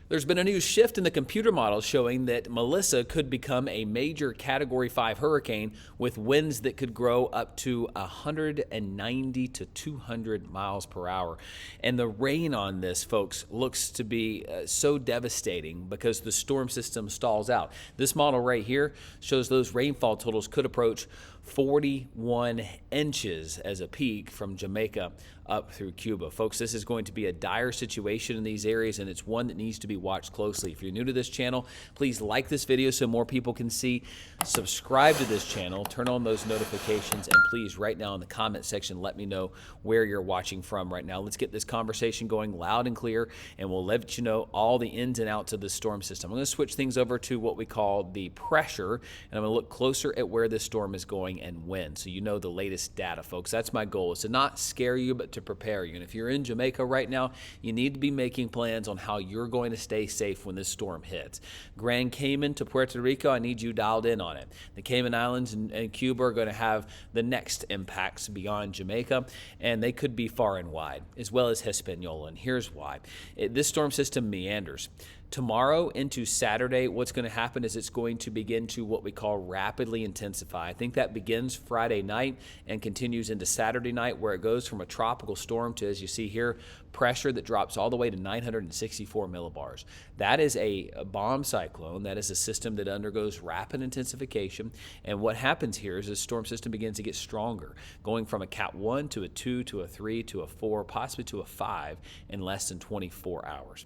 There's been a new shift in the computer model showing that Melissa could become a major Category 5 hurricane with winds that could grow up to 190 to 200 miles per hour. And the rain on this, folks, looks to be so devastating because the storm system stalls out. This model right here shows those rainfall totals could approach 41 inches as a peak from Jamaica up through Cuba. Folks, this is going to be a dire situation in these areas, and it's one that needs to be watched closely. If you're new to this channel, please like this video so more people can see. Subscribe to this channel, turn on those notifications, and please, right now in the comment section, let me know where you're watching from right now. Let's get this conversation going loud and clear, and we'll let you know all the ins and outs of the storm system. I'm going to switch things over to what we call the pressure, and I'm going to look closer at where this storm is going and when, so you know the latest data, folks. That's my goal, is to not scare you, but to prepare you. And if you're in Jamaica right now, you need to be making plans on how you're going to stay safe when this storm hits. Grand Cayman to Puerto Rico, I need you dialed in on it. The Cayman Islands and Cuba are going to have the next impacts beyond Jamaica, and they could be far and wide, as well as Hispaniola. And here's why. This storm system meanders. Tomorrow into Saturday, what's going to happen is it's going to begin to what we call rapidly intensify. I think that begins Friday night and continues into Saturday night, where it goes from a tropical storm to, as you see here, pressure that drops all the way to 964 millibars. That is a bomb cyclone. That is a system that undergoes rapid intensification. And what happens here is this storm system begins to get stronger, going from a Cat 1 to a 2 to a 3 to a 4, possibly to a 5 in less than 24 hours.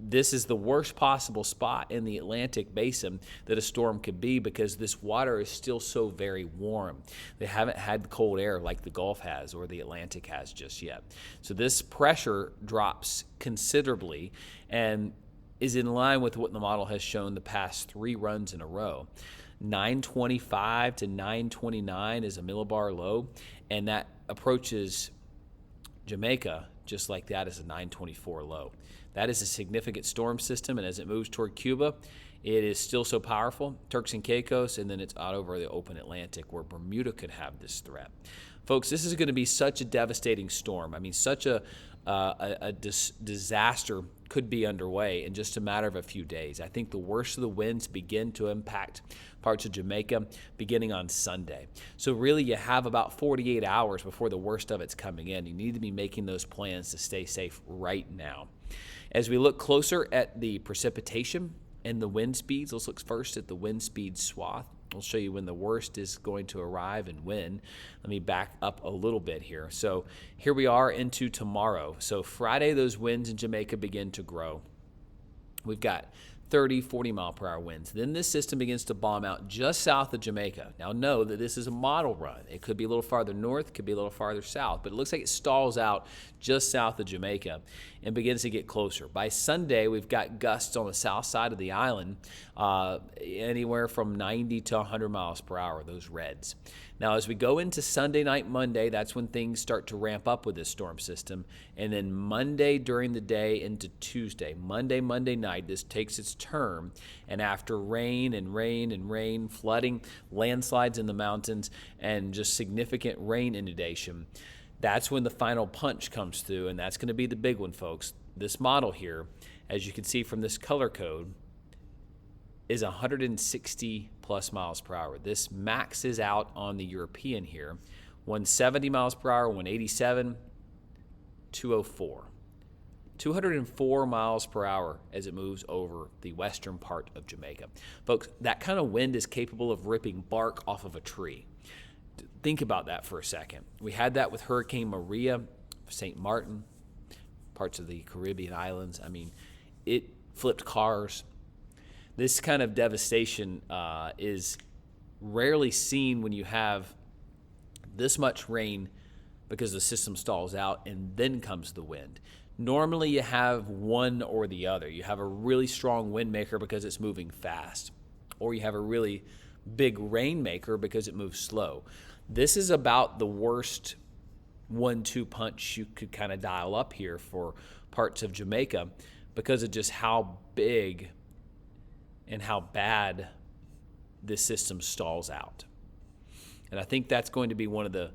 This is the worst possible spot in the Atlantic basin that a storm could be, because this water is still so very warm. They haven't had cold air like the Gulf has or the Atlantic has just yet. So this pressure drops considerably and is in line with what the model has shown the past 3 runs in a row. 925 to 929 is a millibar low, and that approaches Jamaica just like that is a 924 low. That is a significant storm system, and as it moves toward Cuba, it is still so powerful. Turks and Caicos, and then it's out over the open Atlantic where Bermuda could have this threat. Folks, this is going to be such a devastating storm. I mean, such a disaster could be underway in just a matter of a few days. I think the worst of the winds begin to impact parts of Jamaica beginning on Sunday. So really, you have about 48 hours before the worst of it's coming in. You need to be making those plans to stay safe right now. As we look closer at the precipitation and the wind speeds, let's look first at the wind speed swath. I'll show you when the worst is going to arrive and when. Let me back up a little bit here. So here we are into tomorrow. So Friday, those winds in Jamaica begin to grow. We've got 30, 40 mile per hour winds. Then this system begins to bomb out just south of Jamaica. Now know that this is a model run. It could be a little farther north, could be a little farther south, but it looks like it stalls out just south of Jamaica and begins to get closer. By Sunday, we've got gusts on the south side of the island, anywhere from 90 to 100 miles per hour, those reds. Now, as we go into Sunday night, Monday, that's when things start to ramp up with this storm system. And then Monday during the day into Tuesday, Monday night, this takes its turn. And after rain and rain and rain, flooding, landslides in the mountains, and just significant rain inundation, that's when the final punch comes through. And that's going to be the big one, folks. This model here, as you can see from this color code, is 160 plus miles per hour. This maxes out on the European here, 170 miles per hour, 187, 204. 204 miles per hour as it moves over the western part of Jamaica. Folks, that kind of wind is capable of ripping bark off of a tree. Think about that for a second. We had that with Hurricane Maria, St. Martin, parts of the Caribbean islands. I mean, it flipped cars. This kind of devastation is rarely seen when you have this much rain because the system stalls out and then comes the wind. Normally you have one or the other. You have a really strong wind maker because it's moving fast, or you have a really big rain maker because it moves slow. This is about the worst 1-2 punch you could kind of dial up here for parts of Jamaica because of just how big and how bad this system stalls out. And I think that's going to be one of the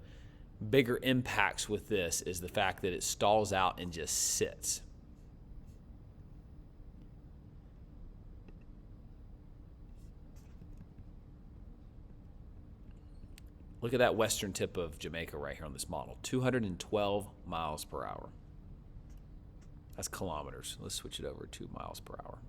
bigger impacts with this, is the fact that it stalls out and just sits. Look at that western tip of Jamaica right here on this model, 212 miles per hour. That's kilometers. Let's switch it over to miles per hour.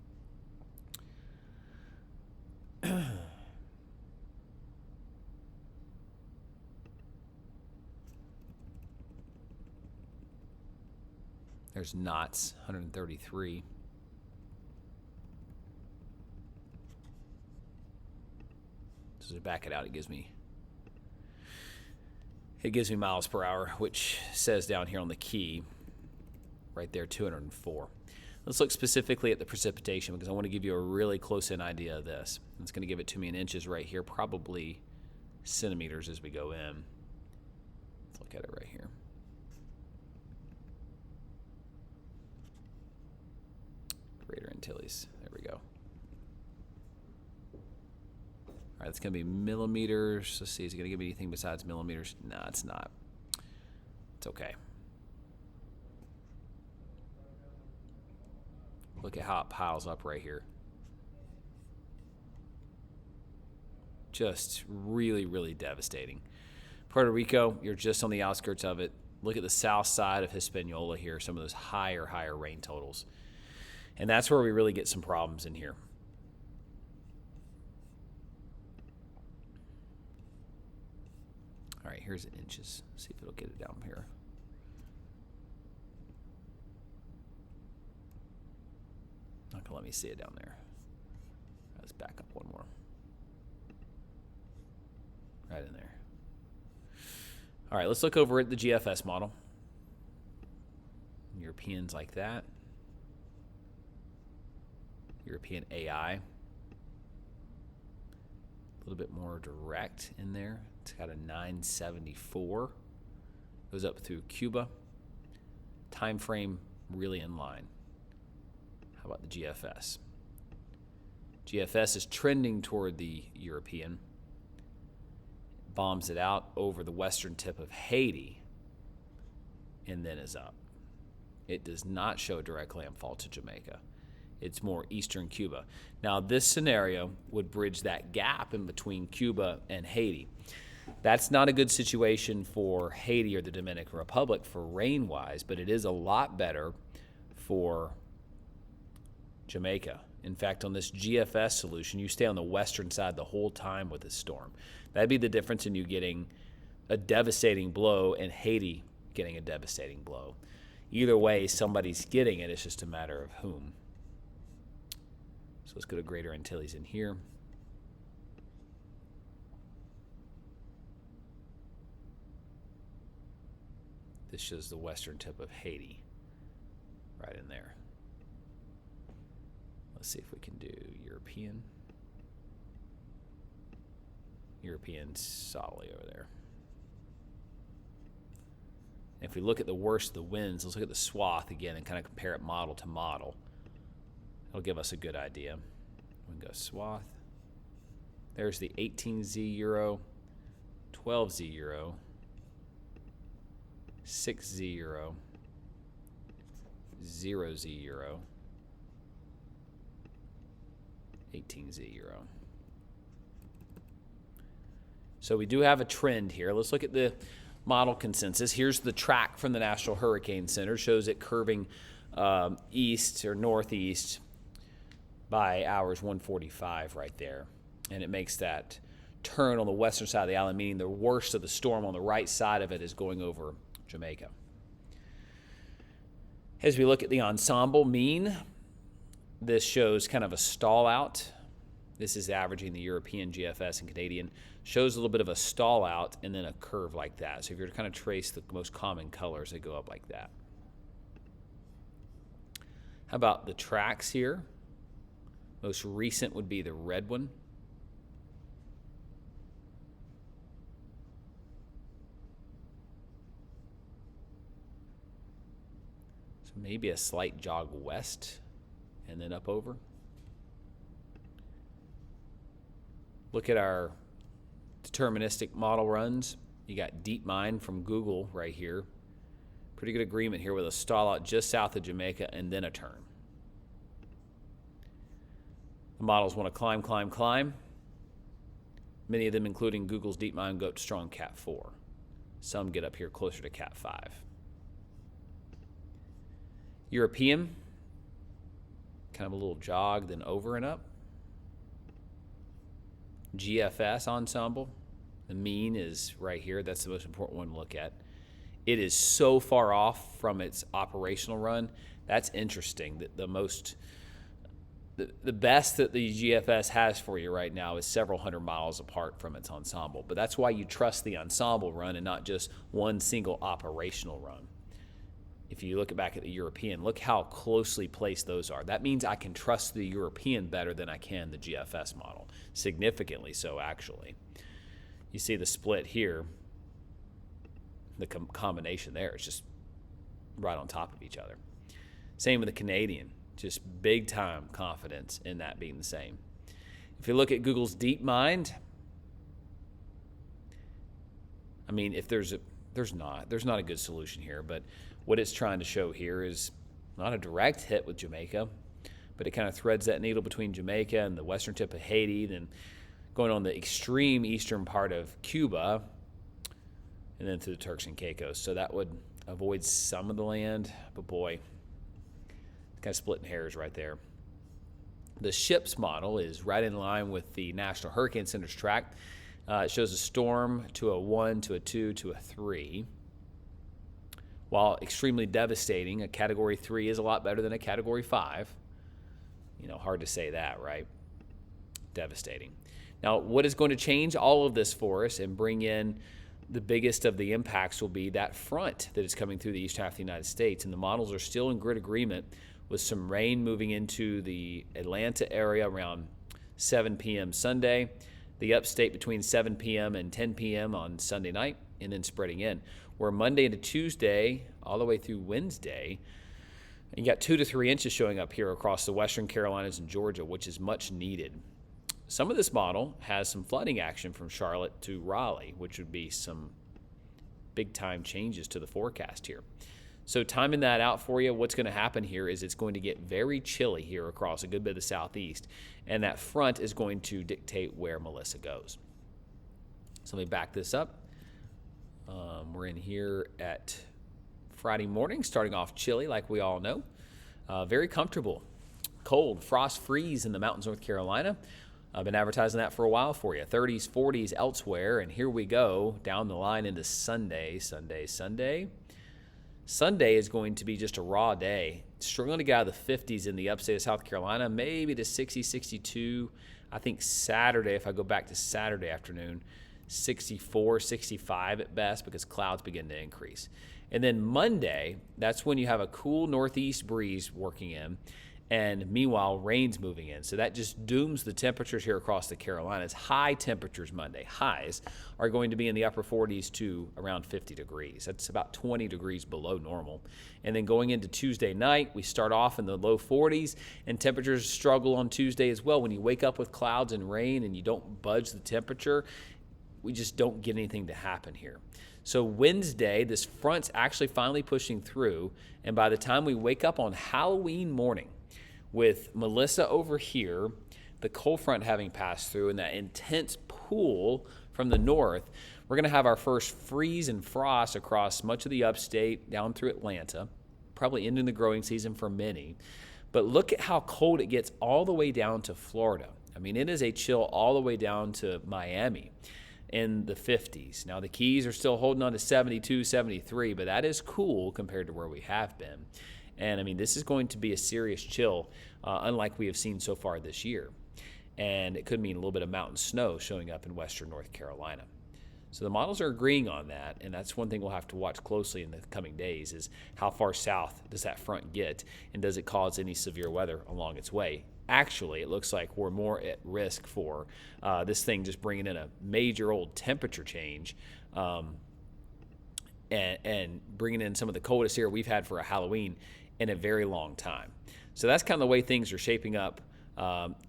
There's knots, 133. So to back it out, it gives me miles per hour, which says down here on the key, right there, 204. Let's look specifically at the precipitation because I want to give you a really close-in idea of this. It's going to give it to me in inches right here, probably centimeters as we go in. Let's look at it right here. Greater Antilles. There we go. All right, it's going to be millimeters. Let's see, is it going to give me anything besides millimeters? No, it's not. It's okay. Look at how it piles up right here. Just really, really devastating. Puerto Rico, you're just on the outskirts of it. Look at the south side of Hispaniola here, some of those higher rain totals. And that's where we really get some problems in here. All right, here's inches. See if it'll get it down here. Not gonna let me see it down there. Let's back up one more. Right in there. All right, let's look over at the GFS model. Europeans like that. European AI. A little bit more direct in there. It's got a 974. Goes up through Cuba. Time frame really in line. How about the GFS? GFS is trending toward the European. Bombs it out over the western tip of Haiti and then is up. It does not show direct landfall to Jamaica. It's more eastern Cuba. Now, this scenario would bridge that gap in between Cuba and Haiti. That's not a good situation for Haiti or the Dominican Republic for rain-wise, but it is a lot better for Jamaica. In fact, on this GFS solution, you stay on the western side the whole time with this storm. That'd be the difference in you getting a devastating blow and Haiti getting a devastating blow. Either way, somebody's getting it. It's just a matter of whom. So let's go to Greater Antilles in here. This shows the western tip of Haiti right in there. Let's see if we can do European. European solidly over there. And if we look at the worst of the winds, let's look at the swath again and kind of compare it model to model. It'll give us a good idea. We can go swath. There's the 18Z euro, 12Z euro, 6Z euro, 0Z euro, 18Z euro. So we do have a trend here. Let's look at the model consensus. Here's the track from the National Hurricane Center. Shows it curving east or northeast by hours 1:45 right there. And it makes that turn on the western side of the island, meaning the worst of the storm on the right side of it is going over Jamaica. As we look at the ensemble mean, this shows kind of a stall out. This is averaging the European, GFS, and Canadian. Shows a little bit of a stall out and then a curve like that. So if you're to kind of trace the most common colors, they go up like that. How about the tracks here? Most recent would be the red one. So maybe a slight jog west and then up over. Look at our deterministic model runs. You got DeepMind from Google right here. Pretty good agreement here with a stall out just south of Jamaica and then a turn. The models want to climb. Many of them, including Google's DeepMind, go up to strong Cat 4. Some get up here closer to Cat 5. European, kind of a little jog, then over and up. GFS ensemble, the mean is right here. That's the most important one to look at. It is so far off from its operational run. That's interesting. The best that the GFS has for you right now is several hundred miles apart from its ensemble. But that's why you trust the ensemble run and not just one single operational run. If you look back at the European, look how closely placed those are. That means I can trust the European better than I can the GFS model. Significantly so, actually. You see the split here. The combination there is just right on top of each other. Same with the Canadian. Just big time confidence in that being the same. If you look at Google's DeepMind, I mean, if there's not a good solution here, but what it's trying to show here is not a direct hit with Jamaica, but it kind of threads that needle between Jamaica and the western tip of Haiti, then going on the extreme eastern part of Cuba, and then through the Turks and Caicos. So that would avoid some of the land, but boy, kind of splitting hairs right there. The SHIPS model is right in line with the National Hurricane Center's track. It shows a storm to a 1, to a 2, to a 3. While extremely devastating, a Category 3 is a lot better than a Category 5. You know, hard to say that, right? Devastating. Now, what is going to change all of this for us and bring in the biggest of the impacts will be that front that is coming through the east half of the United States. And the models are still in grid agreement with some rain moving into the Atlanta area around 7 p.m. Sunday, the upstate between 7 p.m. and 10 p.m. on Sunday night, and then spreading in. Where Monday into Tuesday, all the way through Wednesday, you got 2 to 3 inches showing up here across the western Carolinas and Georgia, which is much needed. Some of this model has some flooding action from Charlotte to Raleigh, which would be some big-time changes to the forecast here. So timing that out for you, what's going to happen here is it's going to get very chilly here across a good bit of the southeast, and that front is going to dictate where Melissa goes. So let me back this up. We're in here at Friday morning, starting off chilly like we all know. Very comfortable. Cold, frost freeze in the mountains of North Carolina. I've been advertising that for a while for you. 30s, 40s elsewhere, and here we go down the line into Sunday. Sunday is going to be just a raw day. Struggling to get out of the 50s in the upstate of South Carolina, maybe to 60, 62. I think Saturday, if I go back to Saturday afternoon, 64, 65 at best because clouds begin to increase. And then Monday, that's when you have a cool northeast breeze working in, and meanwhile, rain's moving in. So that just dooms the temperatures here across the Carolinas. High temperatures Monday, highs, are going to be in the upper 40s to around 50 degrees. That's about 20 degrees below normal. And then going into Tuesday night, we start off in the low 40s, and temperatures struggle on Tuesday as well. When you wake up with clouds and rain and you don't budge the temperature, we just don't get anything to happen here. So Wednesday, this front's actually finally pushing through, and by the time we wake up on Halloween morning, with Melissa over here, the cold front having passed through, and that intense pool from the north, we're going to have our first freeze and frost across much of the upstate, down through Atlanta, probably ending the growing season for many. But look at how cold it gets all the way down to Florida. I mean, it is a chill all the way down to Miami in the 50s. Now, the Keys are still holding on to 72, 73, but that is cool compared to where we have been. And, I mean, this is going to be a serious chill, unlike we have seen so far this year. And it could mean a little bit of mountain snow showing up in western North Carolina. So the models are agreeing on that, and that's one thing we'll have to watch closely in the coming days is how far south does that front get, and does it cause any severe weather along its way? Actually, it looks like we're more at risk for this thing just bringing in a major old temperature change and bringing in some of the coldest air we've had for a Halloween in a very long time. So that's kind of the way things are shaping up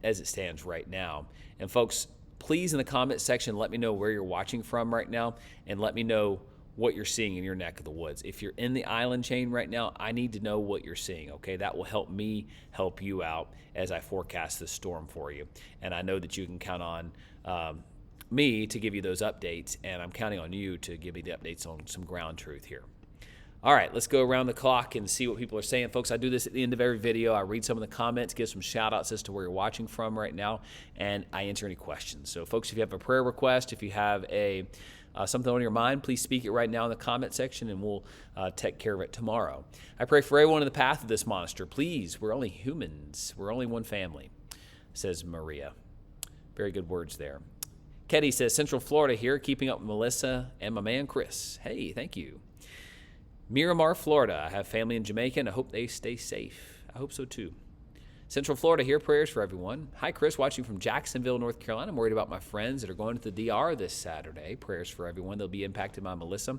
as it stands right now. And folks, please in the comment section, let me know where you're watching from right now, and let me know what you're seeing in your neck of the woods. If you're in the island chain right now, I need to know what you're seeing, okay? That will help me help you out as I forecast this storm for you. And I know that you can count on me to give you those updates, and I'm counting on you to give me the updates on some ground truth here. All right, let's go around the clock and see what people are saying. Folks, I do this at the end of every video. I read some of the comments, give some shout-outs as to where you're watching from right now, and I answer any questions. So, folks, if you have a prayer request, if you have something on your mind, please speak it right now in the comment section, and we'll take care of it tomorrow. I pray for everyone in the path of this monster. Please, we're only humans. We're only one family, says Maria. Very good words there. Ketty says, Central Florida here, keeping up with Melissa and my man Chris. Hey, thank you. Miramar, Florida. I have family in Jamaica, and I hope they stay safe. I hope so, too. Central Florida here, prayers for everyone. Hi, Chris, watching from Jacksonville, North Carolina. I'm worried about my friends that are going to the DR this Saturday. Prayers for everyone. They'll be impacted by Melissa.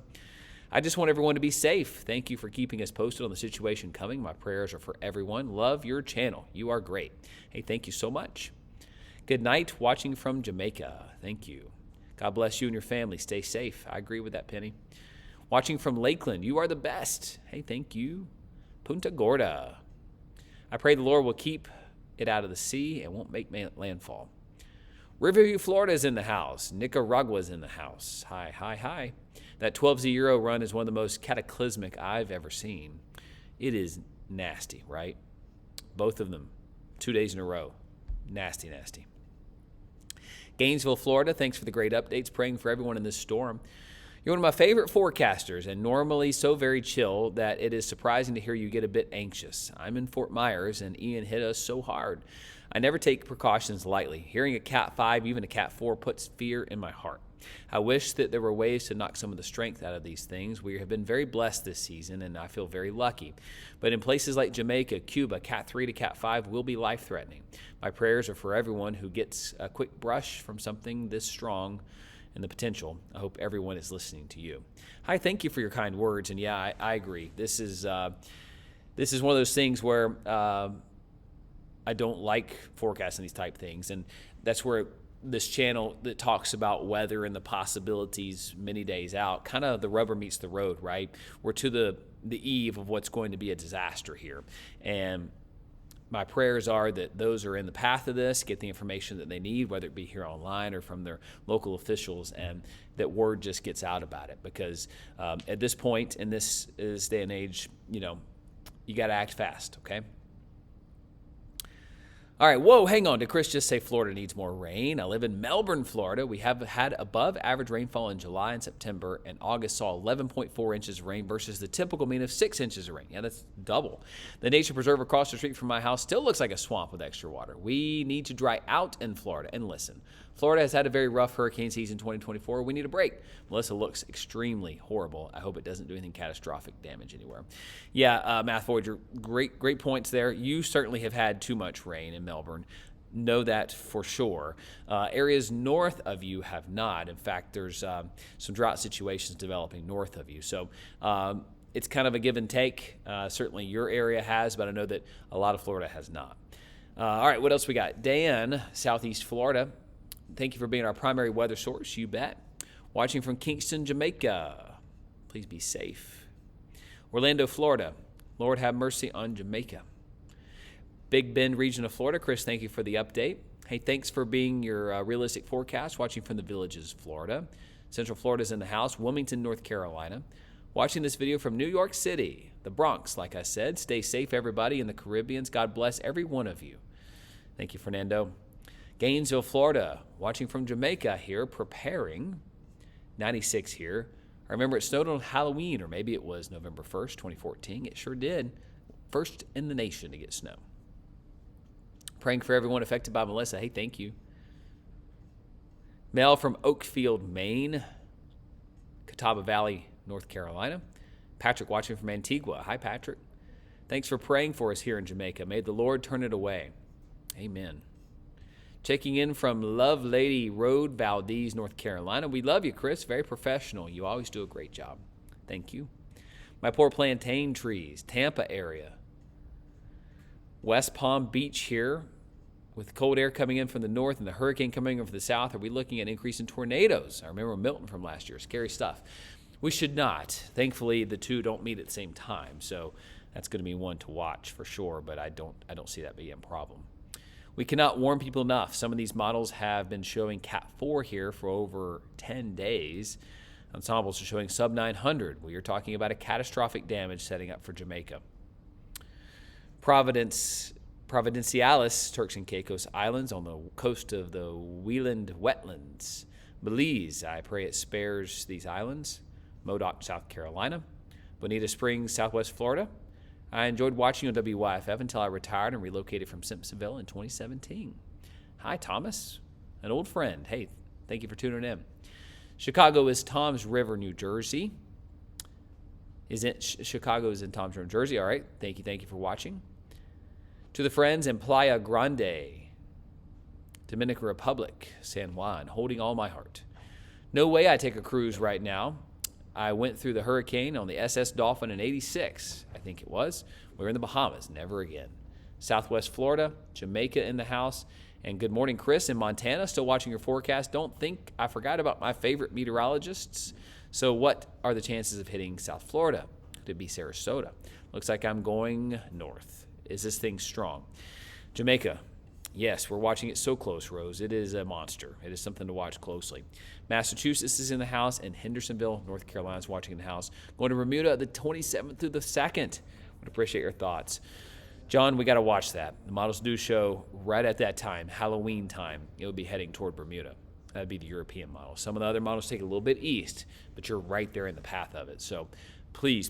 I just want everyone to be safe. Thank you for keeping us posted on the situation coming. My prayers are for everyone. Love your channel. You are great. Hey, thank you so much. Good night, watching from Jamaica. Thank you. God bless you and your family. Stay safe. I agree with that, Penny. Watching from Lakeland, you are the best. Hey, thank you. Punta Gorda. I pray the Lord will keep it out of the sea and won't make landfall. Riverview, Florida is in the house. Nicaragua is in the house. Hi, hi, hi. That 12Z Euro run is one of the most cataclysmic I've ever seen. It is nasty, right? Both of them, 2 days in a row. Nasty, nasty. Gainesville, Florida, thanks for the great updates. Praying for everyone in this storm. You're one of my favorite forecasters, and normally so very chill that it is surprising to hear you get a bit anxious. I'm in Fort Myers, and Ian hit us so hard. I never take precautions lightly. Hearing a Cat 5, even a Cat 4, puts fear in my heart. I wish that there were ways to knock some of the strength out of these things. We have been very blessed this season, and I feel very lucky. But in places like Jamaica, Cuba, Cat 3 to Cat 5 will be life-threatening. My prayers are for everyone who gets a quick brush from something this strong and the potential. I hope everyone is listening to you. Hi, thank you for your kind words. And yeah, I agree. This is one of those things where I don't like forecasting these type things, and that's where this channel that talks about weather and the possibilities many days out, kind of the rubber meets the road, right? We're to the eve of what's going to be a disaster here, and my prayers are that those are in the path of this get the information that they need, whether it be here online or from their local officials, and that word just gets out about it. Because at this point in this day and age, you got to act fast, okay? All right, whoa, hang on. Did Chris just say Florida needs more rain? I live in Melbourne, Florida. We have had above average rainfall in July and September, and August saw 11.4 inches of rain versus the typical mean of 6 inches of rain. Yeah, that's double. The nature preserve across the street from my house still looks like a swamp with extra water. We need to dry out in Florida. And listen, Florida has had a very rough hurricane season 2024. We need a break. Melissa looks extremely horrible. I hope it doesn't do anything catastrophic damage anywhere. Yeah, Math Voyager, great points there. You certainly have had too much rain in Melbourne. Know that for sure. Areas north of you have not. In fact, there's some drought situations developing north of you. So it's kind of a give and take. Certainly your area has, but I know that a lot of Florida has not. All right, what else we got? Dan, Southeast Florida. Thank you for being our primary weather source. You bet. Watching from Kingston, Jamaica. Please be safe. Orlando, Florida. Lord have mercy on Jamaica. Big Bend region of Florida. Chris, thank you for the update. Hey, thanks for being your realistic forecast. Watching from the Villages, Florida. Central Florida's in the house. Wilmington, North Carolina. Watching this video from New York City, the Bronx, like I said. Stay safe, everybody in the Caribbeans. God bless every one of you. Thank you, Fernando. Gainesville, Florida. Watching from Jamaica here, preparing. 96 here. I remember it snowed on Halloween, or maybe it was November 1st, 2014. It sure did. First in the nation to get snow. Praying for everyone affected by Melissa. Hey, thank you. Mel from Oakfield, Maine. Catawba Valley, North Carolina. Patrick watching from Antigua. Hi, Patrick. Thanks for praying for us here in Jamaica. May the Lord turn it away. Amen. Checking in from Love Lady Road, Valdez, North Carolina. We love you, Chris. Very professional. You always do a great job. Thank you. My poor plantain trees, Tampa area. West Palm Beach here. With cold air coming in from the north and the hurricane coming in from the south, are we looking at an increase in tornadoes? I remember Milton from last year. Scary stuff. We should not. Thankfully, the two don't meet at the same time, so that's going to be one to watch for sure, but I don't see that being a problem. We cannot warn people enough. Some of these models have been showing Cat 4 here for over 10 days. Ensembles are showing sub 900. We are talking about a catastrophic damage setting up for Jamaica. Providencialis, Turks and Caicos Islands on the coast of the Wieland Wetlands. Belize, I pray it spares these islands. Modoc, South Carolina. Bonita Springs, Southwest Florida. I enjoyed watching on WYFF until I retired and relocated from Simpsonville in 2017. Hi, Thomas, an old friend. Hey, thank you for tuning in. Chicago is Toms River, New Jersey. Chicago is in Toms River, New Jersey. All right, thank you for watching. To the friends in Playa Grande, Dominican Republic, San Juan, holding all my heart. No way I take a cruise right now. I went through the hurricane on the SS Dolphin in '86, I think it was. We were in the Bahamas, never again. Southwest Florida, Jamaica in the house. And good morning, Chris in Montana, still watching your forecast. Don't think I forgot about my favorite meteorologists. So what are the chances of hitting South Florida? Could it be Sarasota? Looks like I'm going north. Is this thing strong? Jamaica. Yes, we're watching it so close, Rose. It is a monster. It is something to watch closely. Massachusetts is in the house, and Hendersonville, North Carolina is watching in the house. Going to Bermuda the 27th through the 2nd. Would appreciate your thoughts. John, we got to watch that. The models do show right at that time, Halloween time, it would be heading toward Bermuda. That would be the European model. Some of the other models take it a little bit east, but you're right there in the path of it. So please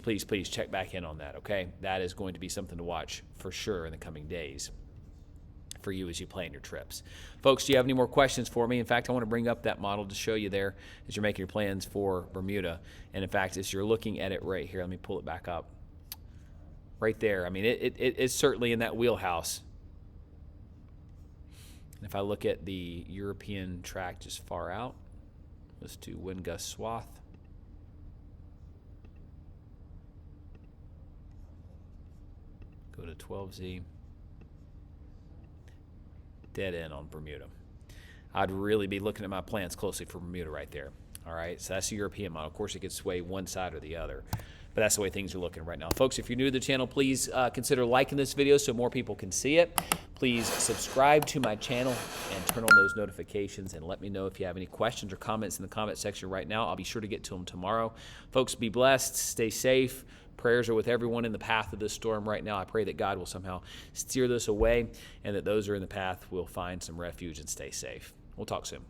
check back in on that, okay? That is going to be something to watch for sure in the coming days for you as you plan your trips. Folks, do you have any more questions for me? In fact, I want to bring up that model to show you there as you're making your plans for Bermuda. And in fact, as you're looking at it right here, let me pull it back up. Right there. I mean, it's certainly in that wheelhouse. And if I look at the European track just far out, let's do wind gust swath. Go to 12Z. Dead end on Bermuda. I'd really be looking at my plans closely for Bermuda right there. All right, so that's the European model. Of course, it could sway one side or the other, but that's the way things are looking right now. Folks, if you're new to the channel, please consider liking this video so more people can see it. Please subscribe to my channel and turn on those notifications, and let me know if you have any questions or comments in the comment section right now. I'll be sure to get to them tomorrow. Folks, be blessed, stay safe. Prayers are with everyone in the path of this storm right now. I pray that God will somehow steer this away and that those who are in the path will find some refuge and stay safe. We'll talk soon.